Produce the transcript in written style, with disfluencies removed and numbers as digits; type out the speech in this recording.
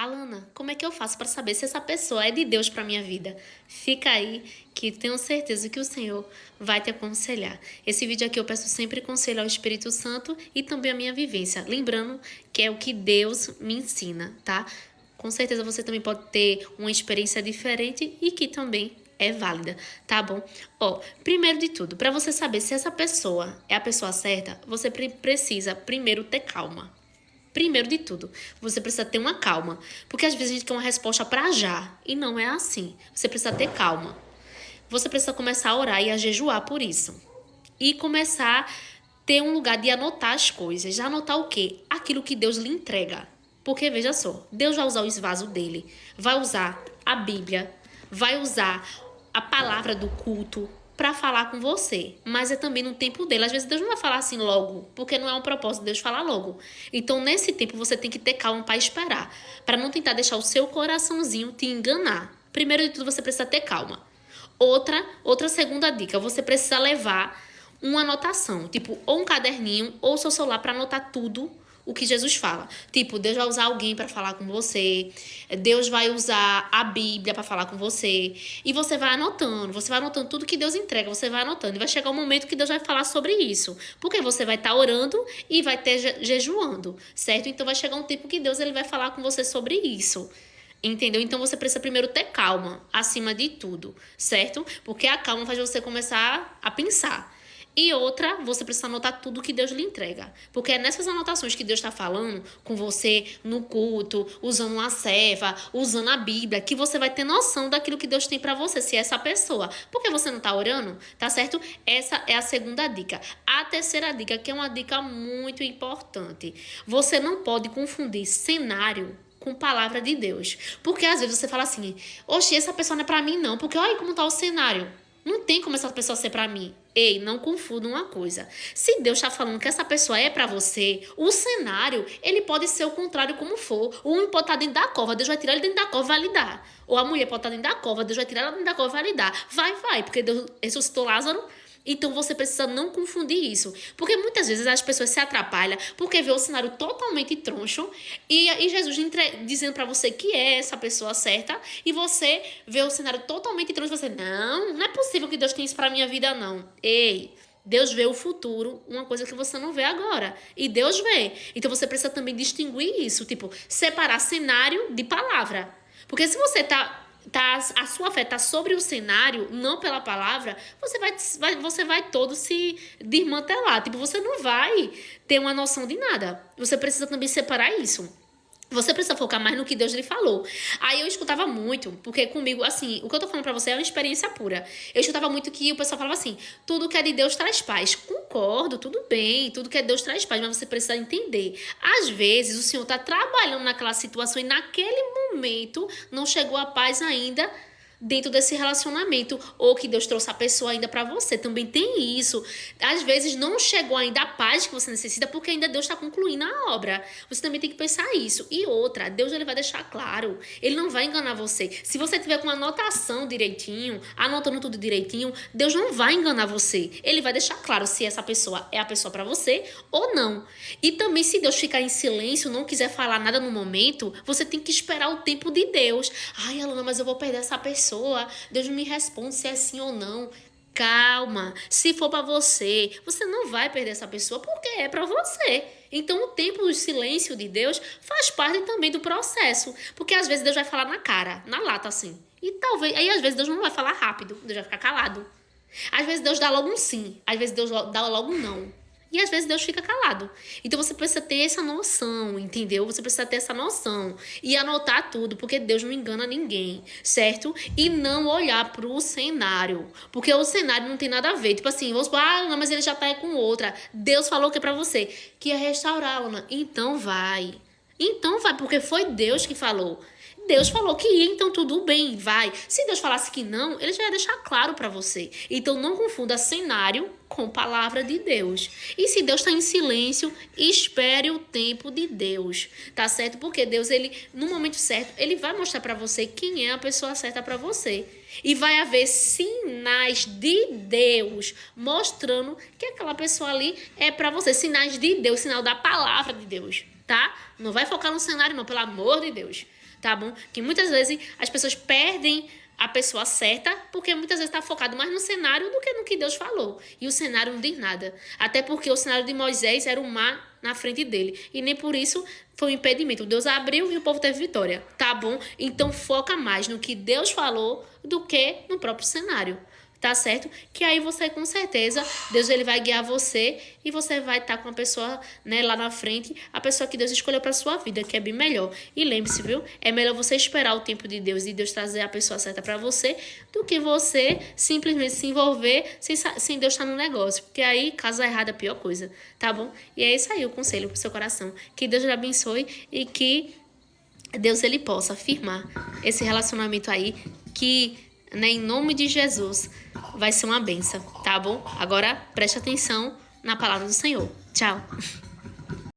Alana, como é que eu faço para saber se essa pessoa é de Deus para minha vida? Fica aí que tenho certeza que o Senhor vai te aconselhar. Esse vídeo aqui eu peço sempre conselho ao Espírito Santo e também a minha vivência. Lembrando que é o que Deus me ensina, tá? Com certeza você também pode ter uma experiência diferente e que também é válida, tá bom? Ó, primeiro de tudo, para você saber se essa pessoa é a pessoa certa, você precisa primeiro ter calma. Primeiro de tudo, você precisa ter uma calma. Porque às vezes a gente quer uma resposta para já. E não é assim. Você precisa ter calma. Você precisa começar a orar e a jejuar por isso. E começar a ter um lugar de anotar as coisas. Já anotar o quê? Aquilo que Deus lhe entrega. Porque, veja só, Deus vai usar o esvaso dele. Vai usar a Bíblia. Vai usar a palavra do culto para falar com você, mas é também no tempo dele. Às vezes Deus não vai falar assim logo, porque não é um propósito de Deus falar logo. Então, nesse tempo, você tem que ter calma para esperar, para não tentar deixar o seu coraçãozinho te enganar. Primeiro de tudo, você precisa ter calma. Outra segunda dica, você precisa levar uma anotação, tipo, ou um caderninho, ou seu celular para anotar tudo o que Jesus fala. Tipo, Deus vai usar alguém para falar com você. Deus vai usar a Bíblia para falar com você. E você vai anotando tudo que Deus entrega, você vai anotando. E vai chegar um momento que Deus vai falar sobre isso. Porque você vai estar orando e vai ter jejuando, certo? Então vai chegar um tempo que Deus ele vai falar com você sobre isso. Entendeu? Então você precisa primeiro ter calma, acima de tudo, certo? Porque a calma faz você começar a pensar. E outra, você precisa anotar tudo que Deus lhe entrega. Porque é nessas anotações que Deus está falando com você no culto, usando uma serva, usando a Bíblia, que você vai ter noção daquilo que Deus tem para você, se é essa pessoa. Porque você não está orando, tá certo? Essa é a segunda dica. A terceira dica, que é uma dica muito importante. Você não pode confundir cenário com palavra de Deus. Porque às vezes você fala assim, oxe, essa pessoa não é para mim não, porque olha como tá o cenário. Não tem como essa pessoa ser pra mim. Ei, não confunda uma coisa. Se Deus está falando que essa pessoa é pra você, o cenário, ele pode ser o contrário como for. O homem pode estar dentro da cova, Deus vai tirar ele dentro da cova e vai lhe dar. Ou a mulher pode estar dentro da cova, Deus vai tirar ela dentro da cova e vai lhe dar. Vai, porque Deus ressuscitou Lázaro. Então você precisa não confundir isso. Porque muitas vezes as pessoas se atrapalham porque vê o cenário totalmente troncho e Jesus dizendo pra você que é essa pessoa certa e você vê o cenário totalmente troncho e você, não é possível que Deus tenha isso pra minha vida, não. Ei, Deus vê o futuro, uma coisa que você não vê agora. E Deus vê. Então você precisa também distinguir isso, tipo, separar cenário de palavra. Porque se você a sua fé está sobre o cenário, não pela palavra, você vai todo se desmantelar. Tipo, você não vai ter uma noção de nada. Você precisa também separar isso. Você precisa focar mais no que Deus lhe falou. Aí eu escutava muito, porque comigo, assim, o que eu tô falando pra você é uma experiência pura. Eu escutava muito que o pessoal falava assim, tudo que é de Deus traz paz. Concordo, tudo bem, tudo que é de Deus traz paz, mas você precisa entender. Às vezes o Senhor tá trabalhando naquela situação e naquele momento não chegou a paz ainda dentro desse relacionamento, ou que Deus trouxe a pessoa ainda pra você, também tem isso. Às vezes não chegou ainda a paz que você necessita, porque ainda Deus está concluindo a obra. Você também tem que pensar isso. E outra, Deus ele vai deixar claro, ele não vai enganar você. Se você tiver com uma anotação direitinho, anotando tudo direitinho, Deus não vai enganar você. Ele vai deixar claro se essa pessoa é a pessoa pra você ou não. E também se Deus ficar em silêncio, não quiser falar nada no momento, você tem que esperar o tempo de Deus. Ai, Alana, mas eu vou perder essa pessoa. Deus não me responde se é sim ou não. Calma, se for pra você, você não vai perder essa pessoa porque é pra você. Então o tempo de silêncio de Deus faz parte também do processo, porque às vezes Deus vai falar na cara, na lata assim. E talvez, aí às vezes Deus não vai falar rápido, Deus vai ficar calado. Às vezes Deus dá logo um sim, às vezes Deus dá logo um não. E às vezes Deus fica calado. Então você precisa ter essa noção, entendeu? Você precisa ter essa noção. E anotar tudo, porque Deus não engana ninguém, certo? E não olhar pro cenário. Porque o cenário não tem nada a ver. Tipo assim, vamos supor, não, mas ele já tá aí com outra. Deus falou que é pra você, que ia restaurar, Ana. Então vai. Então vai, porque foi Deus que falou. Deus falou que ia, então tudo bem, vai. Se Deus falasse que não, ele já ia deixar claro pra você. Então não confunda cenário com palavra de Deus. E se Deus está em silêncio, espere o tempo de Deus, tá certo? Porque Deus, ele, no momento certo, ele vai mostrar pra você quem é a pessoa certa pra você. E vai haver sinais de Deus mostrando que aquela pessoa ali é pra você. Sinais de Deus, sinal da palavra de Deus. tá? Não vai focar no cenário, não, pelo amor de Deus, tá bom? Que muitas vezes as pessoas perdem a pessoa certa, porque muitas vezes está focado mais no cenário do que no que Deus falou. E o cenário não diz nada. Até porque o cenário de Moisés era o mar na frente dele. E nem por isso foi um impedimento. Deus abriu e o povo teve vitória. Tá bom? Então foca mais no que Deus falou do que no próprio cenário. Tá certo? Que aí você, com certeza, Deus ele vai guiar você e você vai estar com a pessoa, né, lá na frente, a pessoa que Deus escolheu para sua vida, que é bem melhor. E lembre-se, viu? É melhor você esperar o tempo de Deus e Deus trazer a pessoa certa para você do que você simplesmente se envolver sem Deus estar no negócio. Porque aí, casa errada, é a pior coisa. Tá bom? E é isso aí o conselho pro seu coração. Que Deus lhe abençoe e que Deus ele possa firmar esse relacionamento aí que, né, em nome de Jesus, vai ser uma benção, tá bom? Agora preste atenção na palavra do Senhor. Tchau!